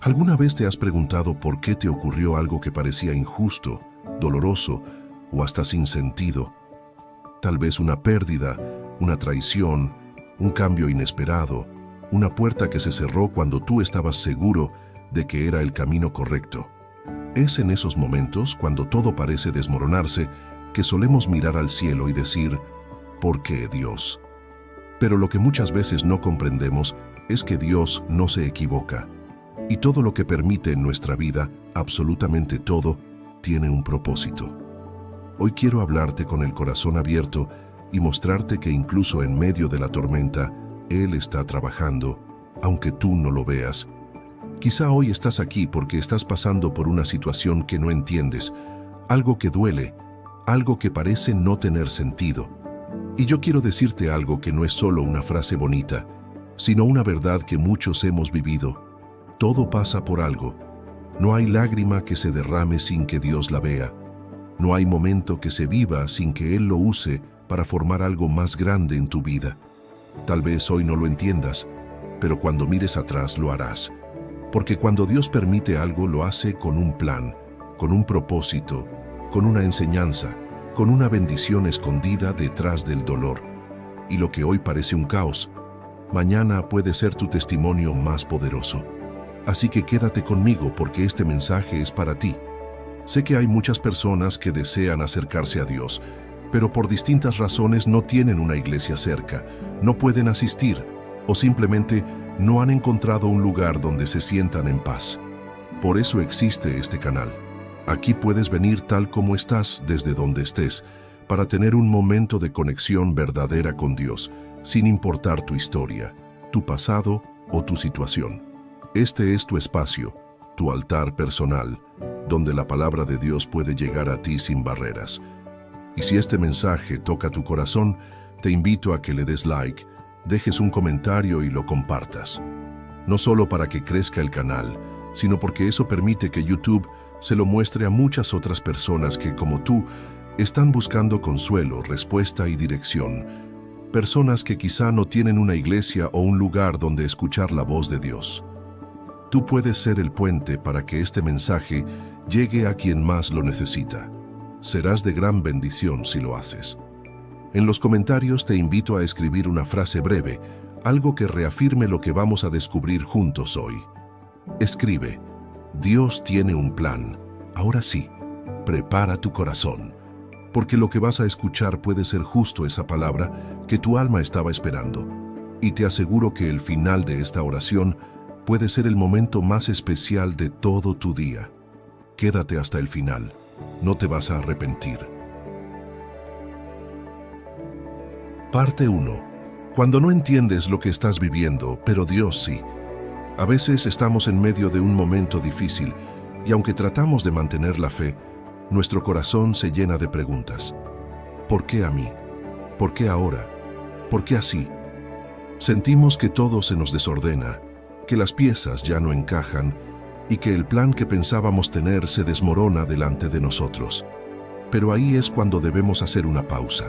¿Alguna vez te has preguntado por qué te ocurrió algo que parecía injusto, doloroso o hasta sin sentido? Tal vez una pérdida, una traición, un cambio inesperado, una puerta que se cerró cuando tú estabas seguro de que era el camino correcto. Es en esos momentos, cuando todo parece desmoronarse, que solemos mirar al cielo y decir, ¿por qué, Dios? Pero lo que muchas veces no comprendemos es que Dios no se equivoca. Y todo lo que permite en nuestra vida, absolutamente todo, tiene un propósito. Hoy quiero hablarte con el corazón abierto y mostrarte que incluso en medio de la tormenta, Él está trabajando, aunque tú no lo veas. Quizá hoy estás aquí porque estás pasando por una situación que no entiendes, algo que duele, algo que parece no tener sentido. Y yo quiero decirte algo que no es solo una frase bonita, sino una verdad que muchos hemos vivido. Todo pasa por algo. No hay lágrima que se derrame sin que Dios la vea. No hay momento que se viva sin que Él lo use para formar algo más grande en tu vida. Tal vez hoy no lo entiendas, pero cuando mires atrás lo harás. Porque cuando Dios permite algo, lo hace con un plan, con un propósito, con una enseñanza, con una bendición escondida detrás del dolor. Y lo que hoy parece un caos, mañana puede ser tu testimonio más poderoso. Así que quédate conmigo porque este mensaje es para ti. Sé que hay muchas personas que desean acercarse a Dios, pero por distintas razones no tienen una iglesia cerca, no pueden asistir o simplemente no han encontrado un lugar donde se sientan en paz. Por eso existe este canal. Aquí puedes venir tal como estás, desde donde estés, para tener un momento de conexión verdadera con Dios, sin importar tu historia, tu pasado o tu situación. Este es tu espacio, tu altar personal, donde la palabra de Dios puede llegar a ti sin barreras. Y si este mensaje toca tu corazón, te invito a que le des like, dejes un comentario y lo compartas. No solo para que crezca el canal, sino porque eso permite que YouTube se lo muestre a muchas otras personas que, como tú, están buscando consuelo, respuesta y dirección. Personas que quizá no tienen una iglesia o un lugar donde escuchar la voz de Dios. Tú puedes ser el puente para que este mensaje llegue a quien más lo necesita. Serás de gran bendición si lo haces. En los comentarios te invito a escribir una frase breve, algo que reafirme lo que vamos a descubrir juntos hoy. Escribe, Dios tiene un plan. Ahora sí, prepara tu corazón, porque lo que vas a escuchar puede ser justo esa palabra que tu alma estaba esperando. Y te aseguro que el final de esta oración puede ser el momento más especial de todo tu día. Quédate hasta el final, no te vas a arrepentir. Parte 1. Cuando no entiendes lo que estás viviendo, pero Dios sí. A veces estamos en medio de un momento difícil y aunque tratamos de mantener la fe, nuestro corazón se llena de preguntas. ¿Por qué a mí? ¿Por qué ahora? ¿Por qué así? Sentimos que todo se nos desordena, que las piezas ya no encajan y que el plan que pensábamos tener se desmorona delante de nosotros. Pero ahí es cuando debemos hacer una pausa,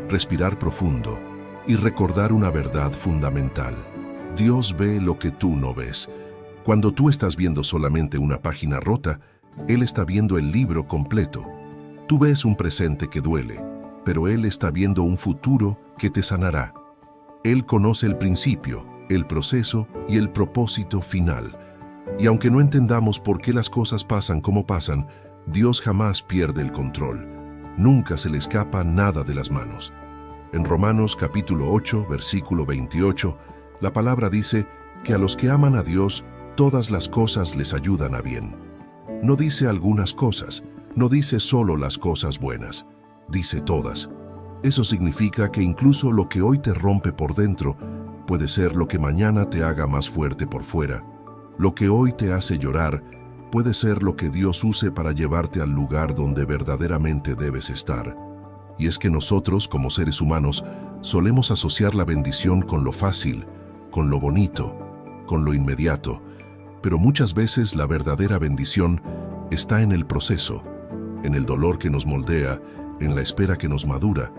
respirar profundo y recordar una verdad fundamental. Dios ve lo que tú no ves. Cuando tú estás viendo solamente una página rota, Él está viendo el libro completo. Tú ves un presente que duele, pero Él está viendo un futuro que te sanará. Él conoce el principio, el proceso y el propósito final. Y aunque no entendamos por qué las cosas pasan como pasan, Dios jamás pierde el control. Nunca se le escapa nada de las manos. En Romanos capítulo 8, versículo 28, la palabra dice que a los que aman a Dios, todas las cosas les ayudan a bien. No dice algunas cosas, no dice solo las cosas buenas, dice todas. Eso significa que incluso lo que hoy te rompe por dentro puede ser lo que mañana te haga más fuerte por fuera. Lo que hoy te hace llorar puede ser lo que Dios use para llevarte al lugar donde verdaderamente debes estar. Y es que nosotros, como seres humanos, solemos asociar la bendición con lo fácil, con lo bonito, con lo inmediato, pero muchas veces la verdadera bendición está en el proceso, en el dolor que nos moldea, en la espera que nos madura,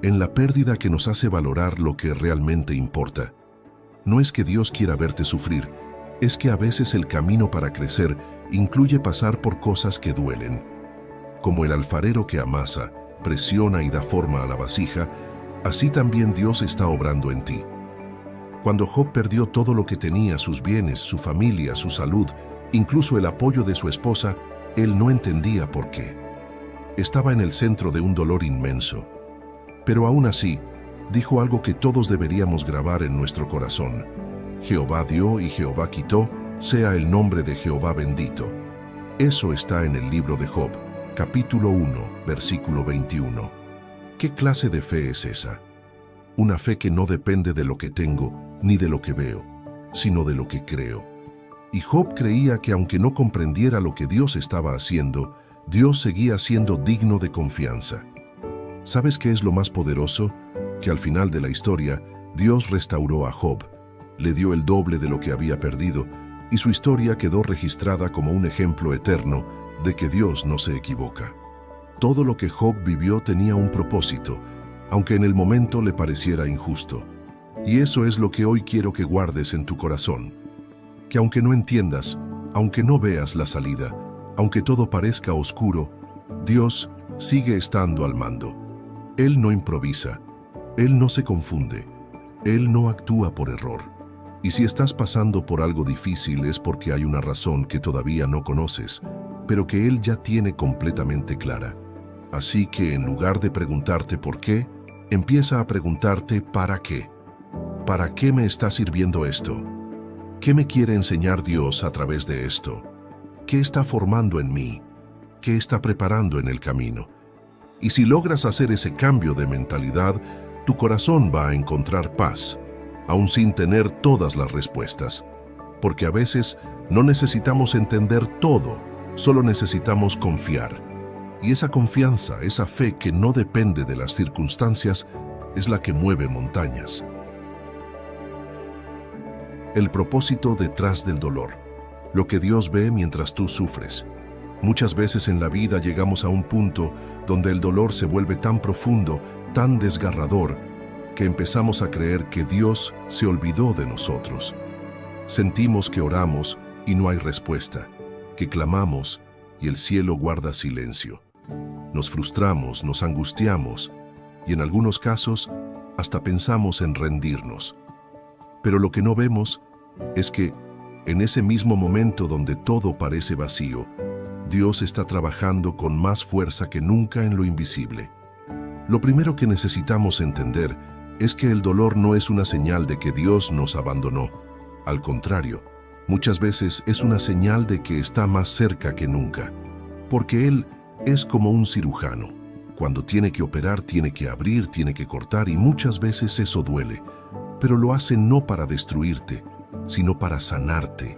en la pérdida que nos hace valorar lo que realmente importa. No es que Dios quiera verte sufrir, es que a veces el camino para crecer incluye pasar por cosas que duelen. Como el alfarero que amasa, presiona y da forma a la vasija, así también Dios está obrando en ti. Cuando Job perdió todo lo que tenía, sus bienes, su familia, su salud, incluso el apoyo de su esposa, él no entendía por qué. Estaba en el centro de un dolor inmenso. Pero aún así, dijo algo que todos deberíamos grabar en nuestro corazón. Jehová dio y Jehová quitó, sea el nombre de Jehová bendito. Eso está en el libro de Job, capítulo 1, versículo 21. ¿Qué clase de fe es esa? Una fe que no depende de lo que tengo ni de lo que veo, sino de lo que creo. Y Job creía que aunque no comprendiera lo que Dios estaba haciendo, Dios seguía siendo digno de confianza. ¿Sabes qué es lo más poderoso? Que al final de la historia, Dios restauró a Job, le dio el doble de lo que había perdido, y su historia quedó registrada como un ejemplo eterno de que Dios no se equivoca. Todo lo que Job vivió tenía un propósito, aunque en el momento le pareciera injusto. Y eso es lo que hoy quiero que guardes en tu corazón. Que aunque no entiendas, aunque no veas la salida, aunque todo parezca oscuro, Dios sigue estando al mando. Él no improvisa, Él no se confunde, Él no actúa por error. Y si estás pasando por algo difícil es porque hay una razón que todavía no conoces, pero que Él ya tiene completamente clara. Así que en lugar de preguntarte por qué, empieza a preguntarte ¿para qué? ¿Para qué me está sirviendo esto? ¿Qué me quiere enseñar Dios a través de esto? ¿Qué está formando en mí? ¿Qué está preparando en el camino? Y si logras hacer ese cambio de mentalidad, tu corazón va a encontrar paz, aún sin tener todas las respuestas. Porque a veces no necesitamos entender todo, solo necesitamos confiar. Y esa confianza, esa fe que no depende de las circunstancias, es la que mueve montañas. El propósito detrás del dolor. Lo que Dios ve mientras tú sufres. Muchas veces en la vida llegamos a un punto donde el dolor se vuelve tan profundo, tan desgarrador, que empezamos a creer que Dios se olvidó de nosotros. Sentimos que oramos y no hay respuesta, que clamamos y el cielo guarda silencio. Nos frustramos, nos angustiamos y en algunos casos hasta pensamos en rendirnos. Pero lo que no vemos es que en ese mismo momento donde todo parece vacío, Dios está trabajando con más fuerza que nunca en lo invisible. Lo primero que necesitamos entender es que el dolor no es una señal de que Dios nos abandonó. Al contrario, muchas veces es una señal de que está más cerca que nunca, porque Él es como un cirujano. Cuando tiene que operar, tiene que abrir, tiene que cortar y muchas veces eso duele, pero lo hace no para destruirte, sino para sanarte,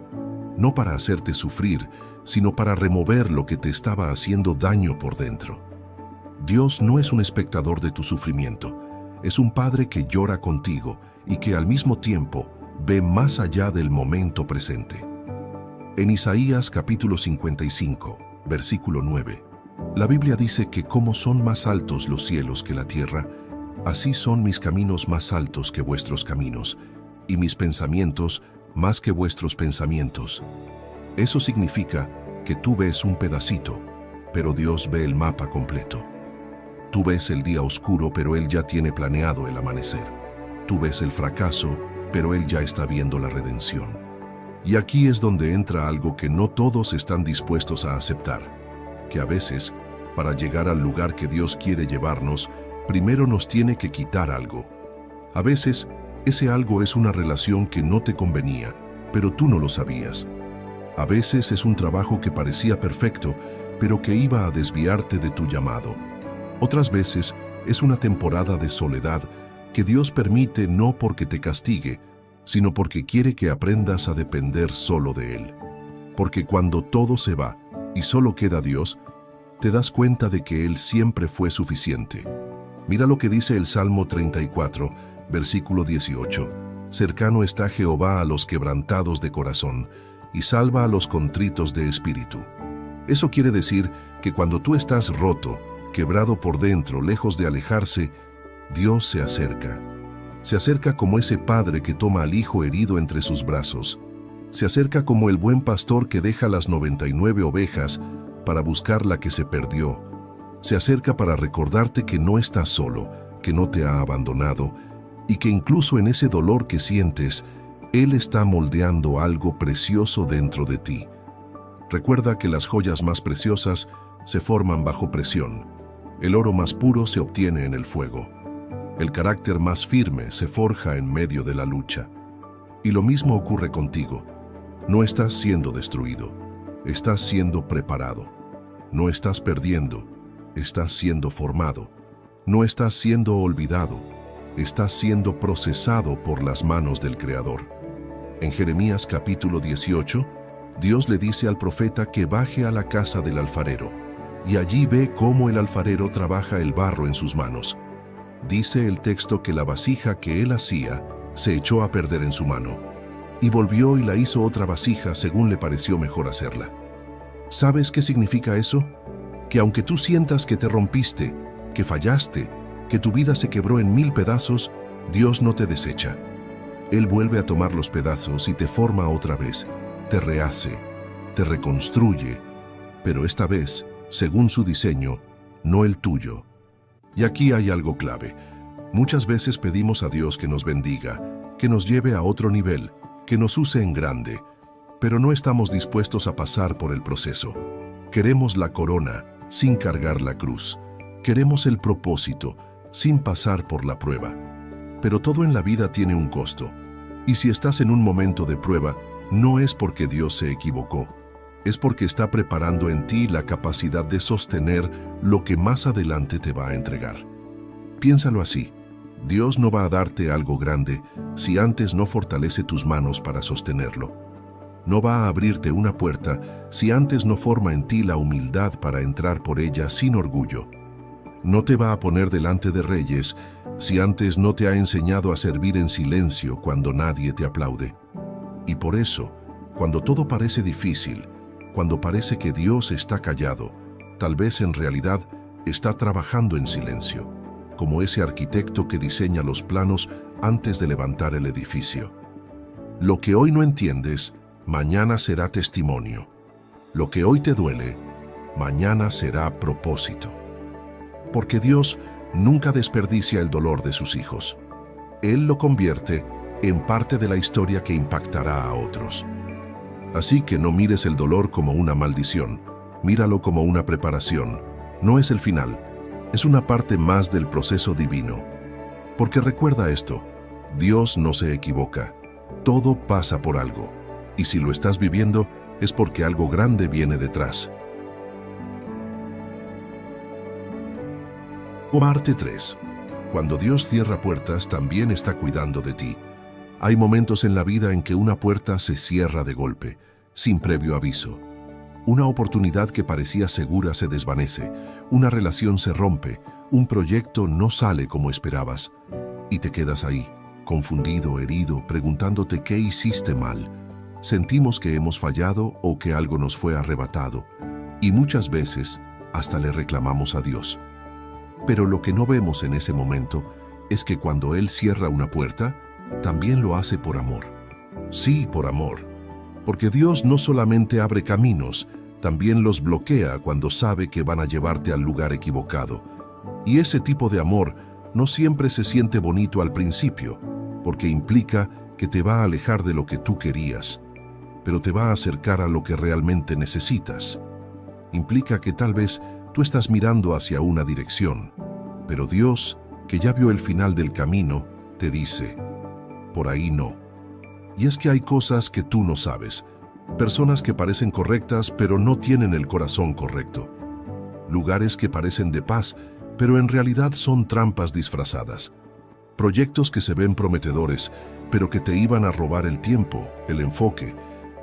no para hacerte sufrir, sino para remover lo que te estaba haciendo daño por dentro. Dios no es un espectador de tu sufrimiento, es un Padre que llora contigo y que al mismo tiempo ve más allá del momento presente. En Isaías capítulo 55, versículo 9, la Biblia dice que como son más altos los cielos que la tierra, así son mis caminos más altos que vuestros caminos, y mis pensamientos más que vuestros pensamientos. Eso significa que tú ves un pedacito, pero Dios ve el mapa completo. Tú ves el día oscuro, pero Él ya tiene planeado el amanecer. Tú ves el fracaso, pero Él ya está viendo la redención. Y aquí es donde entra algo que no todos están dispuestos a aceptar, que a veces, para llegar al lugar que Dios quiere llevarnos, primero nos tiene que quitar algo. A veces, ese algo es una relación que no te convenía, pero tú no lo sabías. A veces es un trabajo que parecía perfecto, pero que iba a desviarte de tu llamado. Otras veces es una temporada de soledad que Dios permite no porque te castigue, sino porque quiere que aprendas a depender solo de Él. Porque cuando todo se va y solo queda Dios, te das cuenta de que Él siempre fue suficiente. Mira lo que dice el Salmo 34, versículo 18. Cercano está Jehová a los quebrantados de corazón, y salva a los contritos de espíritu. Eso quiere decir que cuando tú estás roto, quebrado por dentro, lejos de alejarse, Dios se acerca. Se acerca como ese padre que toma al hijo herido entre sus brazos, Se acerca como el buen pastor que deja las 99 ovejas para buscar la que se perdió. Se acerca para recordarte que no estás solo, que no te ha abandonado y que incluso en ese dolor que sientes, Él está moldeando algo precioso dentro de ti. Recuerda que las joyas más preciosas se forman bajo presión. El oro más puro se obtiene en el fuego. El carácter más firme se forja en medio de la lucha. Y lo mismo ocurre contigo. No estás siendo destruido, estás siendo preparado. No estás perdiendo, estás siendo formado. No estás siendo olvidado, estás siendo procesado por las manos del Creador. En Jeremías capítulo 18, Dios le dice al profeta que baje a la casa del alfarero, y allí ve cómo el alfarero trabaja el barro en sus manos. Dice el texto que la vasija que él hacía se echó a perder en su mano, y volvió y la hizo otra vasija según le pareció mejor hacerla. ¿Sabes qué significa eso? Que aunque tú sientas que te rompiste, que fallaste, que tu vida se quebró en 1000 pedazos, Dios no te desecha. Él vuelve a tomar los pedazos y te forma otra vez, te rehace, te reconstruye, pero esta vez, según su diseño, no el tuyo. Y aquí hay algo clave. Muchas veces pedimos a Dios que nos bendiga, que nos lleve a otro nivel, que nos use en grande, pero no estamos dispuestos a pasar por el proceso. Queremos la corona sin cargar la cruz. Queremos el propósito sin pasar por la prueba. Pero todo en la vida tiene un costo. Y si estás en un momento de prueba, no es porque Dios se equivocó. Es porque está preparando en ti la capacidad de sostener lo que más adelante te va a entregar. Piénsalo así. Dios no va a darte algo grande si antes no fortalece tus manos para sostenerlo. No va a abrirte una puerta si antes no forma en ti la humildad para entrar por ella sin orgullo. No te va a poner delante de reyes si antes no te ha enseñado a servir en silencio cuando nadie te aplaude. Y por eso, cuando todo parece difícil, cuando parece que Dios está callado, tal vez en realidad está trabajando en silencio, como ese arquitecto que diseña los planos antes de levantar el edificio. Lo que hoy no entiendes, mañana será testimonio. Lo que hoy te duele, mañana será propósito. Porque Dios nunca desperdicia el dolor de sus hijos. Él lo convierte en parte de la historia que impactará a otros. Así que no mires el dolor como una maldición, míralo como una preparación. No es el final, es una parte más del proceso divino. Porque recuerda esto, Dios no se equivoca, todo pasa por algo, y si lo estás viviendo es porque algo grande viene detrás. Parte 3. Cuando Dios cierra puertas, también está cuidando de ti. Hay momentos en la vida en que una puerta se cierra de golpe, sin previo aviso. Una oportunidad que parecía segura se desvanece, una relación se rompe, un proyecto no sale como esperabas. Y te quedas ahí, confundido, herido, preguntándote qué hiciste mal. Sentimos que hemos fallado o que algo nos fue arrebatado. Y muchas veces hasta le reclamamos a Dios. Pero lo que no vemos en ese momento es que cuando Él cierra una puerta, también lo hace por amor. Sí, por amor. Porque Dios no solamente abre caminos, también los bloquea cuando sabe que van a llevarte al lugar equivocado. Y ese tipo de amor no siempre se siente bonito al principio, porque implica que te va a alejar de lo que tú querías, pero te va a acercar a lo que realmente necesitas. Implica que tal vez tú estás mirando hacia una dirección, pero Dios, que ya vio el final del camino, te dice, por ahí no. Y es que hay cosas que tú no sabes, personas que parecen correctas pero no tienen el corazón correcto, lugares que parecen de paz pero en realidad son trampas disfrazadas, proyectos que se ven prometedores pero que te iban a robar el tiempo, el enfoque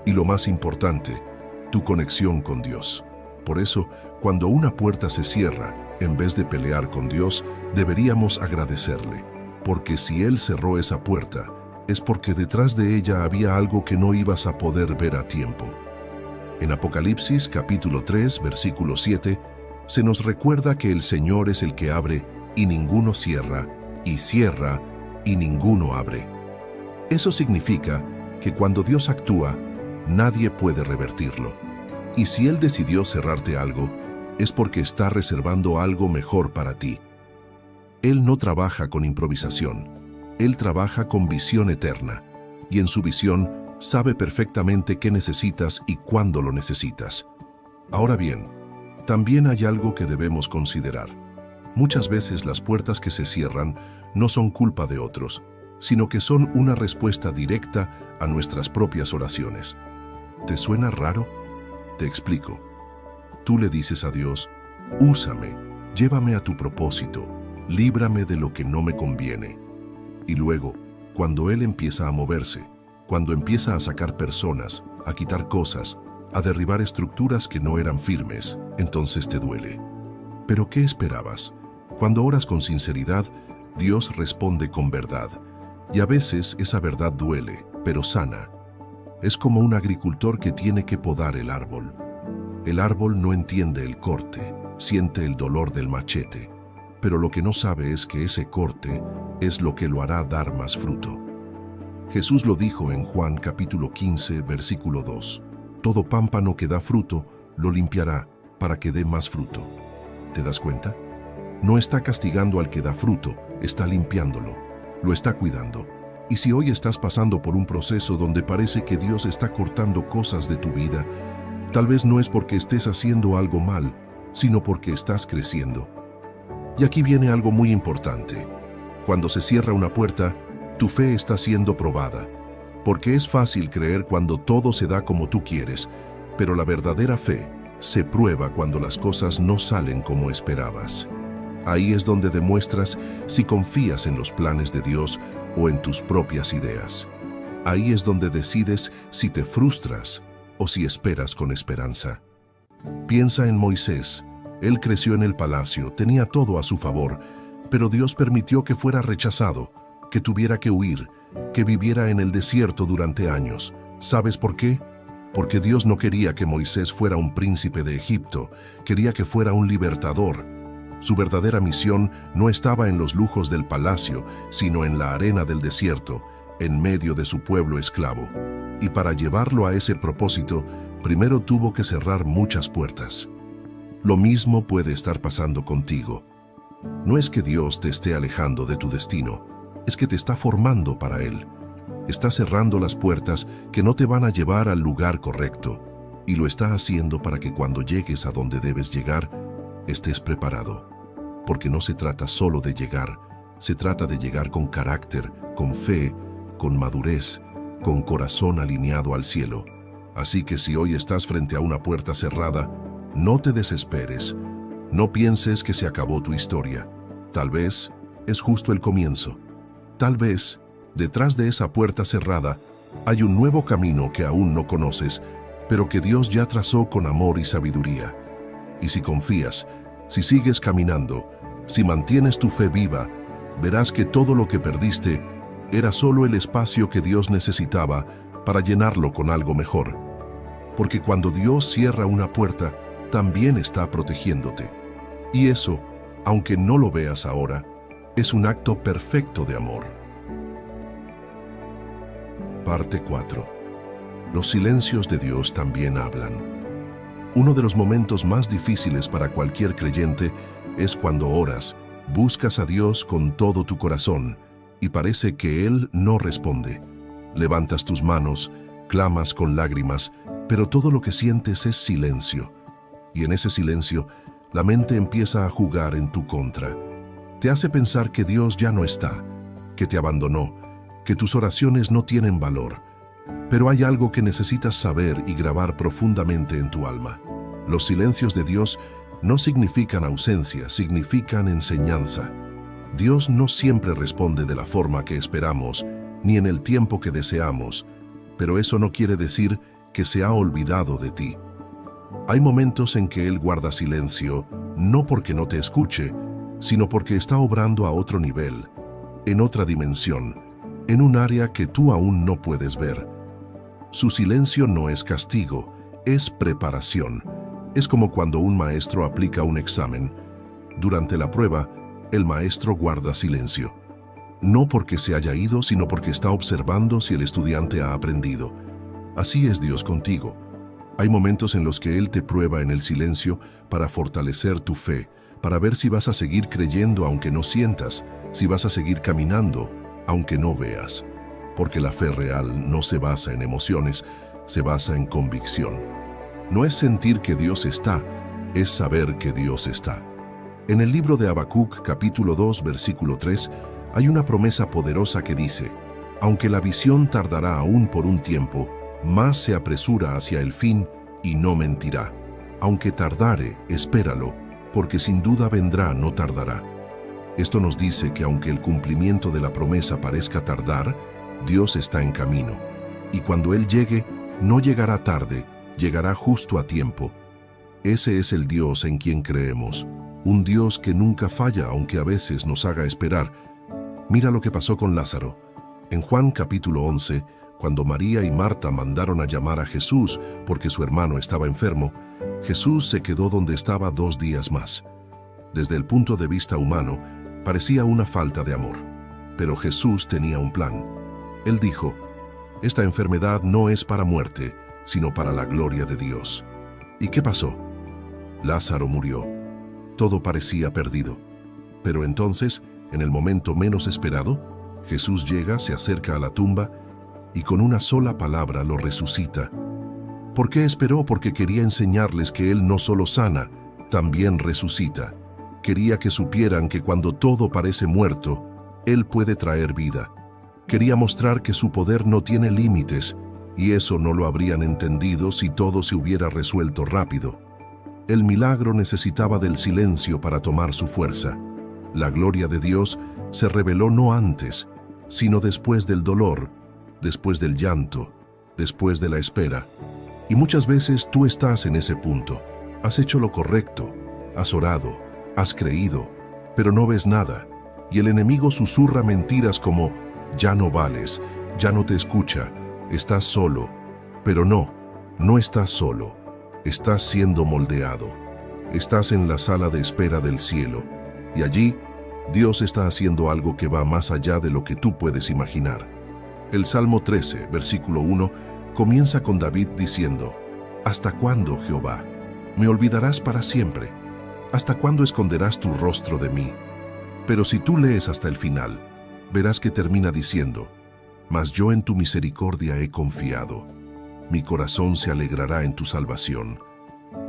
y lo más importante, tu conexión con Dios. Por eso, cuando una puerta se cierra, en vez de pelear con Dios, deberíamos agradecerle, porque si Él cerró esa puerta, es porque detrás de ella había algo que no ibas a poder ver a tiempo. En Apocalipsis capítulo 3, versículo 7, se nos recuerda que el Señor es el que abre y ninguno cierra, y cierra y ninguno abre. Eso significa que cuando Dios actúa, nadie puede revertirlo. Y si Él decidió cerrarte algo, es porque está reservando algo mejor para ti. Él no trabaja con improvisación. Él trabaja con visión eterna. Y en su visión sabe perfectamente qué necesitas y cuándo lo necesitas. Ahora bien, también hay algo que debemos considerar. Muchas veces las puertas que se cierran no son culpa de otros, sino que son una respuesta directa a nuestras propias oraciones. ¿Te suena raro? Te explico. Tú le dices a Dios, úsame, llévame a tu propósito, líbrame de lo que no me conviene. Y luego, cuando Él empieza a moverse, cuando empieza a sacar personas, a quitar cosas, a derribar estructuras que no eran firmes, entonces te duele. ¿Pero qué esperabas? Cuando oras con sinceridad, Dios responde con verdad. Y a veces esa verdad duele, pero sana. Es como un agricultor que tiene que podar el árbol. El árbol no entiende el corte, siente el dolor del machete, pero lo que no sabe es que ese corte es lo que lo hará dar más fruto. Jesús lo dijo en Juan capítulo 15, versículo 2. Todo pámpano que da fruto, lo limpiará para que dé más fruto. ¿Te das cuenta? No está castigando al que da fruto, está limpiándolo, lo está cuidando. Y si hoy estás pasando por un proceso donde parece que Dios está cortando cosas de tu vida, tal vez no es porque estés haciendo algo mal, sino porque estás creciendo. Y aquí viene algo muy importante. Cuando se cierra una puerta, tu fe está siendo probada. Porque es fácil creer cuando todo se da como tú quieres, pero la verdadera fe se prueba cuando las cosas no salen como esperabas. Ahí es donde demuestras si confías en los planes de Dios o en tus propias ideas. Ahí es donde decides si te frustras o si esperas con esperanza. Piensa en Moisés. Él creció en el palacio, tenía todo a su favor, pero Dios permitió que fuera rechazado, que tuviera que huir, que viviera en el desierto durante años. ¿Sabes por qué? Porque Dios no quería que Moisés fuera un príncipe de Egipto, quería que fuera un libertador. Su verdadera misión no estaba en los lujos del palacio, sino en la arena del desierto, en medio de su pueblo esclavo. Y para llevarlo a ese propósito, primero tuvo que cerrar muchas puertas. Lo mismo puede estar pasando contigo. No es que Dios te esté alejando de tu destino, es que te está formando para Él. Está cerrando las puertas que no te van a llevar al lugar correcto, y lo está haciendo para que cuando llegues a donde debes llegar, estés preparado. Porque no se trata solo de llegar, se trata de llegar con carácter, con fe, con madurez, con corazón alineado al cielo. Así que si hoy estás frente a una puerta cerrada, no te desesperes. No pienses que se acabó tu historia. Tal vez es justo el comienzo. Tal vez, detrás de esa puerta cerrada, hay un nuevo camino que aún no conoces, pero que Dios ya trazó con amor y sabiduría. Y si confías, si sigues caminando, si mantienes tu fe viva, verás que todo lo que perdiste era solo el espacio que Dios necesitaba para llenarlo con algo mejor. Porque cuando Dios cierra una puerta, también está protegiéndote. Y eso, aunque no lo veas ahora, es un acto perfecto de amor. Parte 4. Los silencios de Dios también hablan. Uno de los momentos más difíciles para cualquier creyente es cuando oras, buscas a Dios con todo tu corazón y parece que Él no responde. Levantas tus manos, clamas con lágrimas, pero todo lo que sientes es silencio. Y en ese silencio, la mente empieza a jugar en tu contra. Te hace pensar que Dios ya no está, que te abandonó, que tus oraciones no tienen valor. Pero hay algo que necesitas saber y grabar profundamente en tu alma. Los silencios de Dios no significan ausencia, significan enseñanza. Dios no siempre responde de la forma que esperamos, ni en el tiempo que deseamos, pero eso no quiere decir que se ha olvidado de ti. Hay momentos en que Él guarda silencio, no porque no te escuche, sino porque está obrando a otro nivel, en otra dimensión, en un área que tú aún no puedes ver. Su silencio no es castigo, es preparación. Es como cuando un maestro aplica un examen. Durante la prueba, el maestro guarda silencio. No porque se haya ido, sino porque está observando si el estudiante ha aprendido. Así es Dios contigo. Hay momentos en los que Él te prueba en el silencio para fortalecer tu fe, para ver si vas a seguir creyendo aunque no sientas, si vas a seguir caminando aunque no veas. Porque la fe real no se basa en emociones, se basa en convicción. No es sentir que Dios está, es saber que Dios está. En el libro de Habacuc, capítulo 2, versículo 3, hay una promesa poderosa que dice: aunque la visión tardará aún por un tiempo, más se apresura hacia el fin y no mentirá. Aunque tardare, espéralo, porque sin duda vendrá, no tardará. Esto nos dice que aunque el cumplimiento de la promesa parezca tardar, Dios está en camino. Y cuando Él llegue, no llegará tarde, llegará justo a tiempo. Ese es el Dios en quien creemos, un Dios que nunca falla aunque a veces nos haga esperar. Mira lo que pasó con Lázaro. En Juan capítulo 11, cuando María y Marta mandaron a llamar a Jesús porque su hermano estaba enfermo, Jesús se quedó donde estaba 2 días más. Desde el punto de vista humano, parecía una falta de amor. Pero Jesús tenía un plan. Él dijo: esta enfermedad no es para muerte, sino para la gloria de Dios. ¿Y qué pasó? Lázaro murió. Todo parecía perdido. Pero entonces, en el momento menos esperado, Jesús llega, se acerca a la tumba y con una sola palabra lo resucita. ¿Por qué esperó? Porque quería enseñarles que Él no solo sana, también resucita. Quería que supieran que cuando todo parece muerto, Él puede traer vida. Quería mostrar que su poder no tiene límites, y eso no lo habrían entendido si todo se hubiera resuelto rápido. El milagro necesitaba del silencio para tomar su fuerza. La gloria de Dios se reveló no antes, sino después del dolor, después del llanto, después de la espera. Y muchas veces tú estás en ese punto. Has hecho lo correcto, has orado, has creído, pero no ves nada. Y el enemigo susurra mentiras como: ya no vales, ya no te escucha, estás solo. Pero no, no estás solo. Estás siendo moldeado. Estás en la sala de espera del cielo. Y allí, Dios está haciendo algo que va más allá de lo que tú puedes imaginar. El Salmo 13, versículo 1, comienza con David diciendo: ¿hasta cuándo, Jehová? ¿Me olvidarás para siempre? ¿Hasta cuándo esconderás tu rostro de mí? Pero si tú lees hasta el final, verás que termina diciendo: mas yo en tu misericordia he confiado. Mi corazón se alegrará en tu salvación.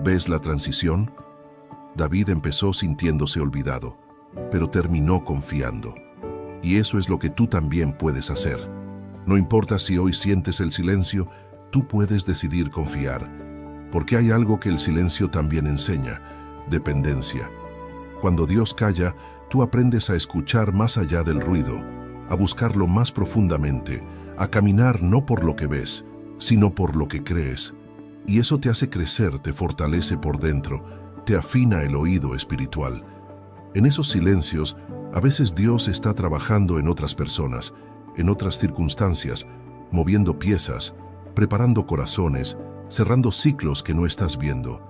¿Ves la transición? David empezó sintiéndose olvidado, pero terminó confiando. Y eso es lo que tú también puedes hacer. No importa si hoy sientes el silencio, tú puedes decidir confiar. Porque hay algo que el silencio también enseña: dependencia. Cuando Dios calla, tú aprendes a escuchar más allá del ruido, a buscarlo más profundamente, a caminar no por lo que ves, sino por lo que crees. Y eso te hace crecer, te fortalece por dentro, te afina el oído espiritual. En esos silencios, a veces Dios está trabajando en otras personas, en otras circunstancias, moviendo piezas, preparando corazones, cerrando ciclos que no estás viendo.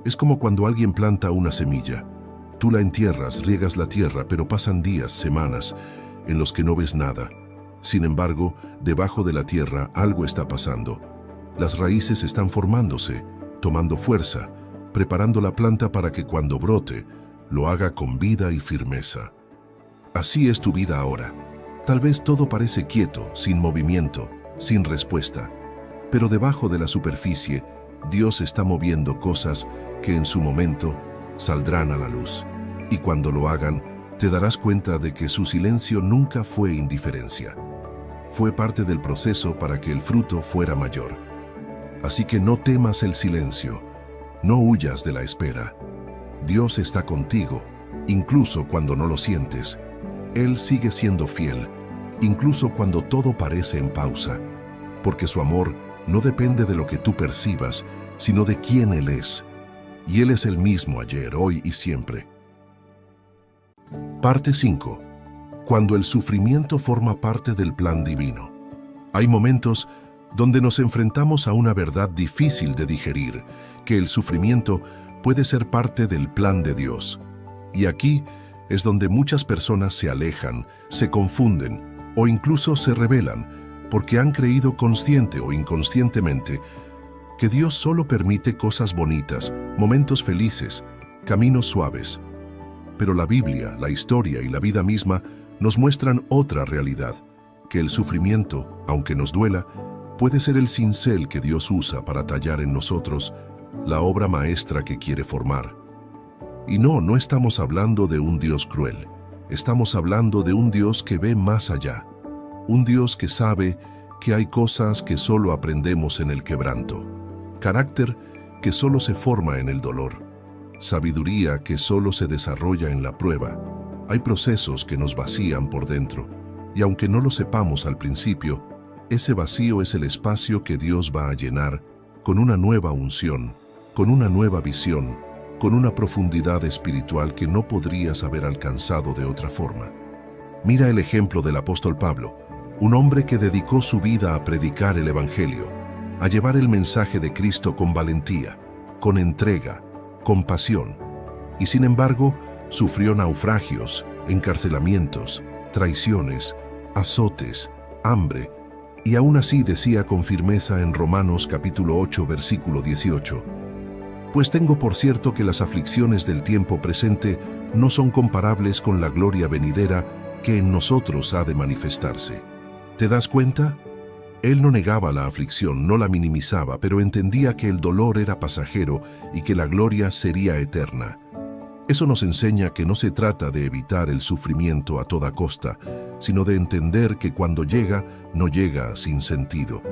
Es como cuando alguien planta una semilla. Tú la entierras, riegas la tierra, pero pasan días, semanas, en los que no ves nada. Sin embargo, debajo de la tierra algo está pasando. Las raíces están formándose, tomando fuerza, preparando la planta para que cuando brote, lo haga con vida y firmeza. Así es tu vida ahora. Tal vez todo parece quieto, sin movimiento, sin respuesta. Pero debajo de la superficie, Dios está moviendo cosas que en su momento saldrán a la luz. Y cuando lo hagan, te darás cuenta de que su silencio nunca fue indiferencia. Fue parte del proceso para que el fruto fuera mayor. Así que no temas el silencio, no huyas de la espera. Dios está contigo, incluso cuando no lo sientes. Él sigue siendo fiel, incluso cuando todo parece en pausa, porque su amor no depende de lo que tú percibas, sino de quién Él es. Y Él es el mismo ayer, hoy y siempre. Parte 5. Cuando el sufrimiento forma parte del plan divino. Hay momentos donde nos enfrentamos a una verdad difícil de digerir, que el sufrimiento puede ser parte del plan de Dios. Y aquí es donde muchas personas se alejan, se confunden o incluso se rebelan, porque han creído consciente o inconscientemente que Dios solo permite cosas bonitas, momentos felices, caminos suaves. Pero la Biblia, la historia y la vida misma nos muestran otra realidad, que el sufrimiento, aunque nos duela, puede ser el cincel que Dios usa para tallar en nosotros la obra maestra que quiere formar. Y no estamos hablando de un Dios cruel, estamos hablando de un Dios que ve más allá, un Dios que sabe que hay cosas que solo aprendemos en el quebranto, carácter que solo se forma en el dolor, sabiduría que solo se desarrolla en la prueba. Hay procesos que nos vacían por dentro, y aunque no lo sepamos al principio, ese vacío es el espacio que Dios va a llenar con una nueva unción, con una nueva visión, con una profundidad espiritual que no podrías haber alcanzado de otra forma. Mira el ejemplo del apóstol Pablo, un hombre que dedicó su vida a predicar el Evangelio, a llevar el mensaje de Cristo con valentía, con entrega, con pasión, y sin embargo sufrió naufragios, encarcelamientos, traiciones, azotes, hambre, y aún así decía con firmeza en Romanos capítulo 8, versículo 18, «Pues tengo por cierto que las aflicciones del tiempo presente no son comparables con la gloria venidera que en nosotros ha de manifestarse». ¿Te das cuenta? Él no negaba la aflicción, no la minimizaba, pero entendía que el dolor era pasajero y que la gloria sería eterna. Eso nos enseña que no se trata de evitar el sufrimiento a toda costa, sino de entender que cuando llega, no llega sin sentido.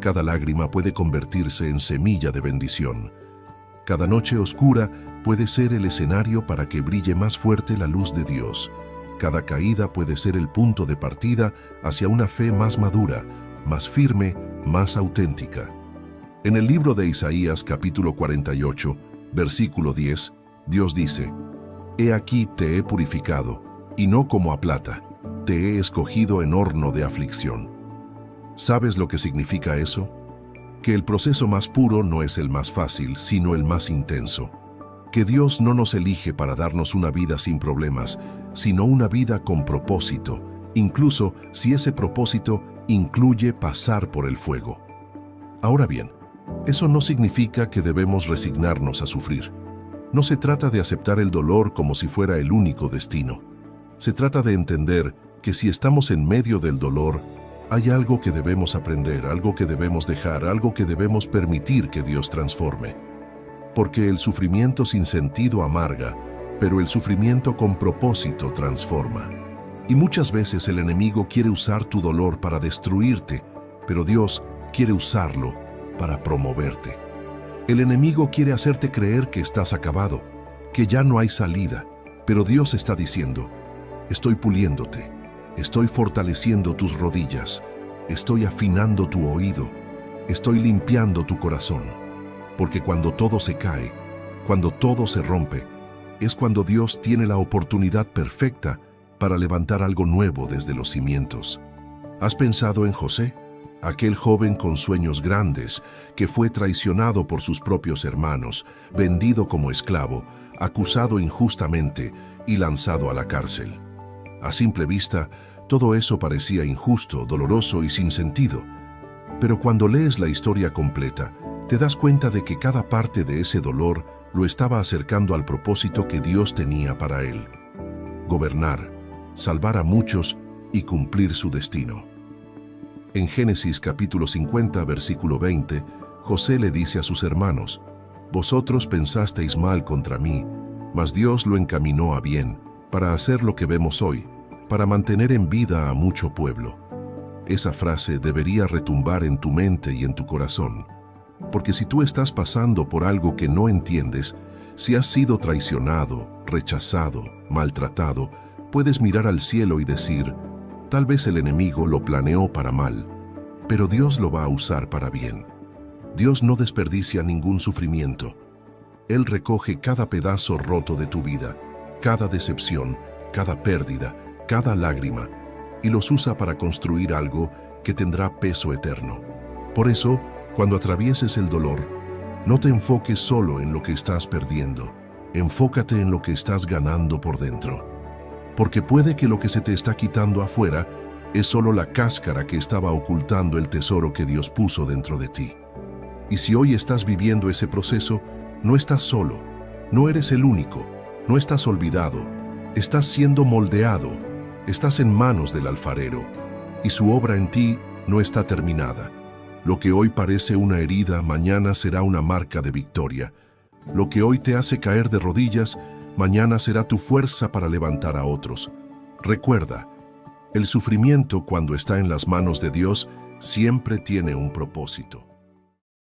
Cada lágrima puede convertirse en semilla de bendición. Cada noche oscura puede ser el escenario para que brille más fuerte la luz de Dios. Cada caída puede ser el punto de partida hacia una fe más madura, más firme, más auténtica. En el libro de Isaías capítulo 48, versículo 10, Dios dice, «He aquí te he purificado, y no como a plata, te he escogido en horno de aflicción». ¿Sabes lo que significa eso? Que el proceso más puro no es el más fácil, sino el más intenso. Que Dios no nos elige para darnos una vida sin problemas, sino una vida con propósito, incluso si ese propósito incluye pasar por el fuego. Ahora bien, eso no significa que debemos resignarnos a sufrir. No se trata de aceptar el dolor como si fuera el único destino. Se trata de entender que si estamos en medio del dolor, hay algo que debemos aprender, algo que debemos dejar, algo que debemos permitir que Dios transforme. Porque el sufrimiento sin sentido amarga, pero el sufrimiento con propósito transforma. Y muchas veces el enemigo quiere usar tu dolor para destruirte, pero Dios quiere usarlo para promoverte. El enemigo quiere hacerte creer que estás acabado, que ya no hay salida, pero Dios está diciendo, estoy puliéndote, estoy fortaleciendo tus rodillas, estoy afinando tu oído, estoy limpiando tu corazón. Porque cuando todo se cae, cuando todo se rompe, es cuando Dios tiene la oportunidad perfecta para levantar algo nuevo desde los cimientos. ¿Has pensado en José? Aquel joven con sueños grandes que fue traicionado por sus propios hermanos, vendido como esclavo, acusado injustamente y lanzado a la cárcel. A simple vista, todo eso parecía injusto, doloroso y sin sentido. Pero cuando lees la historia completa, te das cuenta de que cada parte de ese dolor lo estaba acercando al propósito que Dios tenía para él: gobernar, salvar a muchos y cumplir su destino. En Génesis capítulo 50, versículo 20, José le dice a sus hermanos, «Vosotros pensasteis mal contra mí, mas Dios lo encaminó a bien, para hacer lo que vemos hoy, para mantener en vida a mucho pueblo». Esa frase debería retumbar en tu mente y en tu corazón. Porque si tú estás pasando por algo que no entiendes, si has sido traicionado, rechazado, maltratado, puedes mirar al cielo y decir, tal vez el enemigo lo planeó para mal, pero Dios lo va a usar para bien. Dios no desperdicia ningún sufrimiento. Él recoge cada pedazo roto de tu vida, cada decepción, cada pérdida, cada lágrima, y los usa para construir algo que tendrá peso eterno. Por eso, cuando atravieses el dolor, no te enfoques solo en lo que estás perdiendo, enfócate en lo que estás ganando por dentro. Porque puede que lo que se te está quitando afuera es solo la cáscara que estaba ocultando el tesoro que Dios puso dentro de ti. Y si hoy estás viviendo ese proceso, no estás solo, no eres el único, no estás olvidado, estás siendo moldeado, estás en manos del alfarero, y su obra en ti no está terminada. Lo que hoy parece una herida, mañana será una marca de victoria. Lo que hoy te hace caer de rodillas, mañana será tu fuerza para levantar a otros. Recuerda, el sufrimiento cuando está en las manos de Dios siempre tiene un propósito.